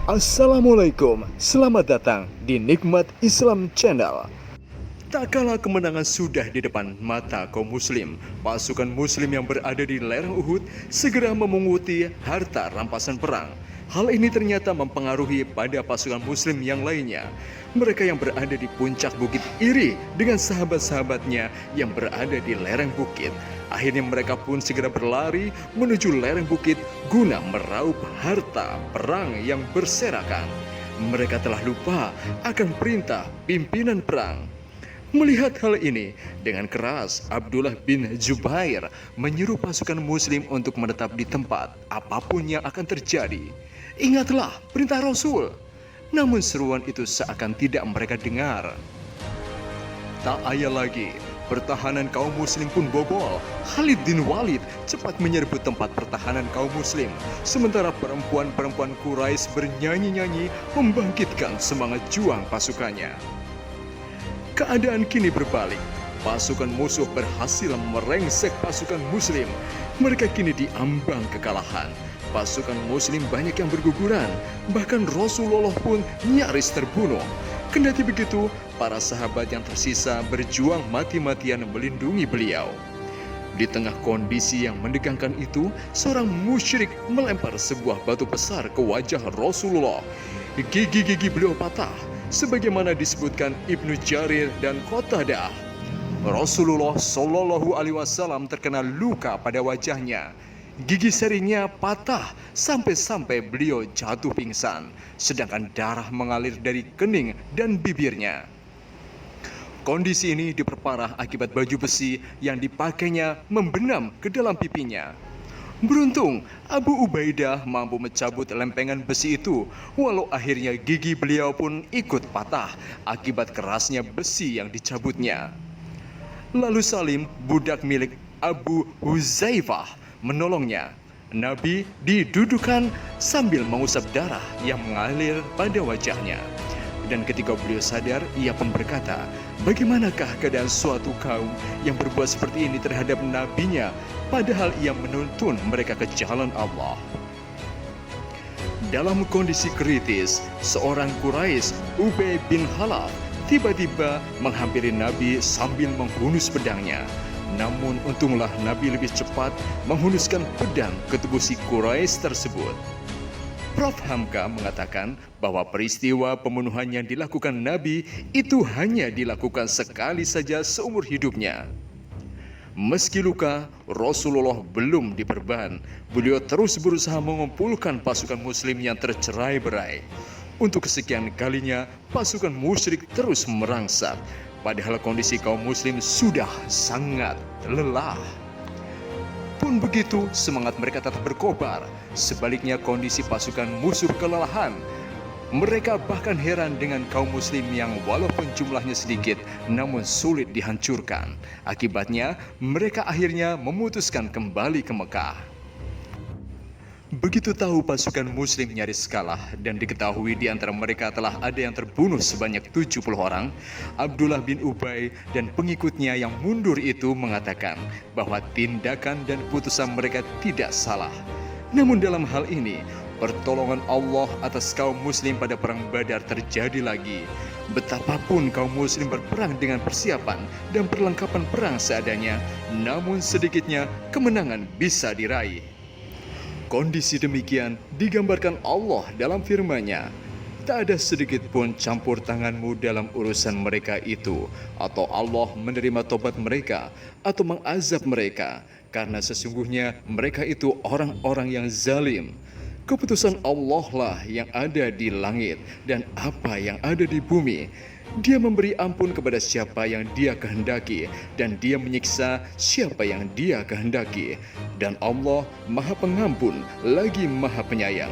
Assalamualaikum, selamat datang di Nikmat Islam Channel. Tak kala kemenangan sudah di depan mata kaum muslim, pasukan muslim yang berada di lereng Uhud segera memunguti harta rampasan perang. Hal ini ternyata mempengaruhi pada pasukan muslim yang lainnya. Mereka yang berada di puncak bukit iri dengan sahabat-sahabatnya yang berada di lereng bukit. Akhirnya mereka pun segera berlari menuju lereng bukit guna meraup harta perang yang berserakan. Mereka telah lupa akan perintah pimpinan perang. Melihat hal ini, dengan keras Abdullah bin Zubair menyuruh pasukan muslim untuk menetap di tempat apapun yang akan terjadi. Ingatlah perintah Rasul. Namun seruan itu seakan tidak mereka dengar. Tak ayal lagi, pertahanan kaum muslim pun bobol. Khalid bin Walid cepat menyerbu tempat pertahanan kaum muslim. Sementara perempuan-perempuan Quraisy bernyanyi-nyanyi membangkitkan semangat juang pasukannya. Keadaan kini berbalik. Pasukan musuh berhasil merengsek pasukan muslim. Mereka kini diambang kekalahan. Pasukan muslim banyak yang berguguran. Bahkan Rasulullah pun nyaris terbunuh. Kendati begitu, para sahabat yang tersisa berjuang mati-matian melindungi beliau. Di tengah kondisi yang menegangkan itu, seorang musyrik melempar sebuah batu besar ke wajah Rasulullah. Gigi-gigi beliau patah, sebagaimana disebutkan Ibnu Jarir dan Qatadah. Rasulullah Shallallahu Alaihi Wasallam terkena luka pada wajahnya. Gigi serinya patah sampai-sampai beliau jatuh pingsan, sedangkan darah mengalir dari kening dan bibirnya. Kondisi ini diperparah akibat baju besi yang dipakainya membenam ke dalam pipinya. Beruntung, Abu Ubaidah mampu mencabut lempengan besi itu, walau akhirnya gigi beliau pun ikut patah akibat kerasnya besi yang dicabutnya. Lalu Salim, budak milik Abu Huzaifah, menolongnya. Nabi didudukan sambil mengusap darah yang mengalir pada wajahnya. Dan ketika beliau sadar, ia pun berkata, bagaimanakah keadaan suatu kaum yang berbuat seperti ini terhadap nabinya, padahal ia menuntun mereka ke jalan Allah. Dalam kondisi kritis, seorang Quraisy, Ubay bin Khalaf, tiba-tiba menghampiri Nabi sambil menghunus pedangnya. Namun untunglah Nabi lebih cepat menghunuskan pedang ke tubuh si Quraisy tersebut. Prof. Hamka mengatakan bahwa peristiwa pembunuhan yang dilakukan Nabi itu hanya dilakukan sekali saja seumur hidupnya. Meski luka, Rasulullah belum diperban. Beliau terus berusaha mengumpulkan pasukan muslim yang tercerai-berai. Untuk kesekian kalinya, pasukan musyrik terus merangsek. Padahal kondisi kaum muslim sudah sangat lelah. Pun begitu, semangat mereka tetap berkobar. Sebaliknya kondisi pasukan musuh kelelahan. Mereka bahkan heran dengan kaum muslim yang walaupun jumlahnya sedikit, namun sulit dihancurkan. Akibatnya, mereka akhirnya memutuskan kembali ke Mekah. Begitu tahu pasukan muslim nyaris kalah dan diketahui di antara mereka telah ada yang terbunuh sebanyak 70 orang, Abdullah bin Ubay dan pengikutnya yang mundur itu mengatakan bahwa tindakan dan putusan mereka tidak salah. Namun dalam hal ini, pertolongan Allah atas kaum muslim pada perang Badar terjadi lagi. Betapapun kaum muslim berperang dengan persiapan dan perlengkapan perang seadanya, namun sedikitnya kemenangan bisa diraih. Kondisi demikian digambarkan Allah dalam firman-Nya. Tak ada sedikit pun campur tanganmu dalam urusan mereka itu, atau Allah menerima tobat mereka, atau mengazab mereka, karena sesungguhnya mereka itu orang-orang yang zalim. Keputusan Allah lah yang ada di langit dan apa yang ada di bumi. Dia memberi ampun kepada siapa yang Dia kehendaki, dan Dia menyiksa siapa yang Dia kehendaki. Dan Allah Maha Pengampun lagi Maha Penyayang.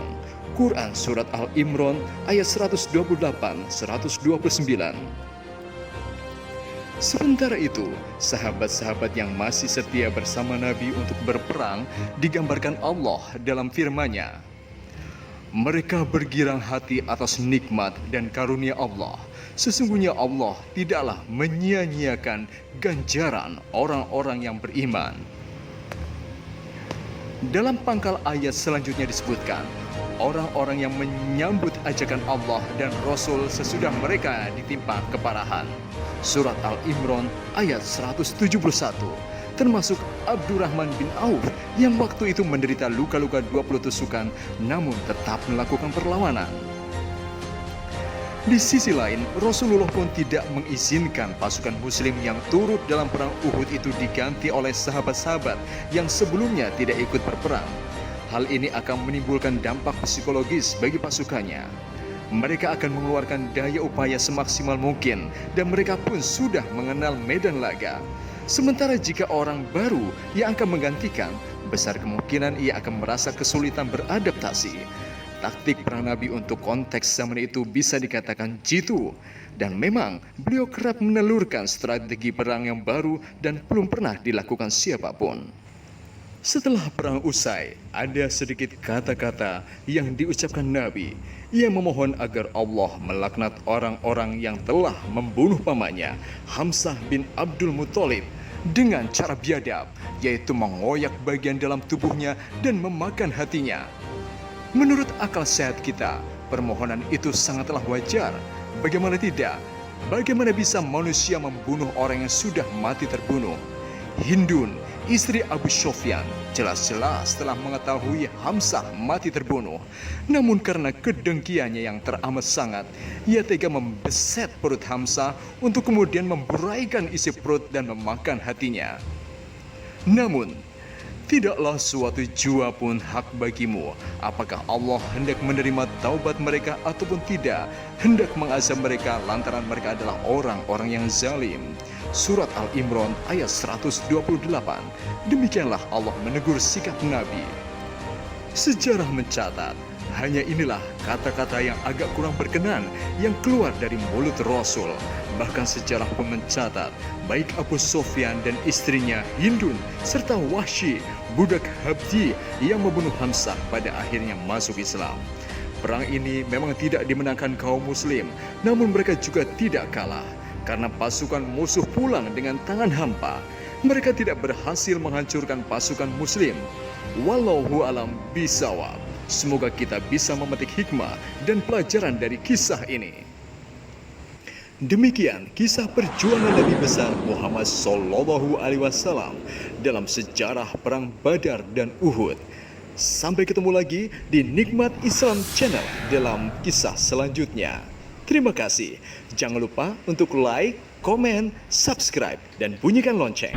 Quran Surat Al-Imran ayat 128-129. Sementara itu, sahabat-sahabat yang masih setia bersama Nabi untuk berperang digambarkan Allah dalam firman-Nya. Mereka bergirang hati atas nikmat dan karunia Allah. Sesungguhnya Allah tidaklah menyia-nyiakan ganjaran orang-orang yang beriman. Dalam pangkal ayat selanjutnya disebutkan, orang-orang yang menyambut ajakan Allah dan Rasul sesudah mereka ditimpa keparahan. Surat Al-Imran ayat 171, termasuk Abdurrahman bin Auf yang waktu itu menderita luka-luka 20 tusukan namun tetap melakukan perlawanan. Di sisi lain, Rasulullah pun tidak mengizinkan pasukan muslim yang turut dalam perang Uhud itu diganti oleh sahabat-sahabat yang sebelumnya tidak ikut berperang. Hal ini akan menimbulkan dampak psikologis bagi pasukannya. Mereka akan mengeluarkan daya upaya semaksimal mungkin dan mereka pun sudah mengenal medan laga. Sementara jika orang baru yang akan menggantikan, besar kemungkinan ia akan merasa kesulitan beradaptasi. Taktik perang Nabi untuk konteks zaman itu bisa dikatakan jitu. Dan memang beliau kerap menelurkan strategi perang yang baru dan belum pernah dilakukan siapapun. Setelah perang usai, ada sedikit kata-kata yang diucapkan Nabi. Ia memohon agar Allah melaknat orang-orang yang telah membunuh pamannya, Hamzah bin Abdul Muthalib, dengan cara biadab, yaitu mengoyak bagian dalam tubuhnya dan memakan hatinya. Menurut akal sehat kita, permohonan itu sangatlah wajar. Bagaimana tidak? Bagaimana bisa manusia membunuh orang yang sudah mati terbunuh? Hindun, istri Abu Sufyan, jelas-jelas telah mengetahui Hamzah mati terbunuh. Namun karena kedengkiannya yang teramat sangat, ia tega membeset perut Hamzah untuk kemudian memburaikan isi perut dan memakan hatinya. Namun, tidaklah suatu jua pun hak bagimu. Apakah Allah hendak menerima taubat mereka ataupun tidak? Hendak mengazab mereka lantaran mereka adalah orang-orang yang zalim. Surat Al-Imran ayat 128. Demikianlah Allah menegur sikap Nabi. Sejarah mencatat, hanya inilah kata-kata yang agak kurang berkenan yang keluar dari mulut Rasul. Bahkan sejarah pun mencatat, baik Abu Sufyan dan istrinya Hindun serta Wahsy, budak Habsyi yang membunuh Hamzah pada akhirnya masuk Islam. Perang ini memang tidak dimenangkan kaum muslim, namun mereka juga tidak kalah. Karena pasukan musuh pulang dengan tangan hampa, mereka tidak berhasil menghancurkan pasukan muslim. Wallahu alam bisawab. Semoga kita bisa memetik hikmah dan pelajaran dari kisah ini. Demikian kisah perjuangan Nabi besar Muhammad Sallallahu Alaihi Wasallam dalam sejarah perang Badar dan Uhud. Sampai ketemu lagi di Nikmat Islam Channel dalam kisah selanjutnya. Terima kasih. Jangan lupa untuk like, komen, subscribe, dan bunyikan lonceng.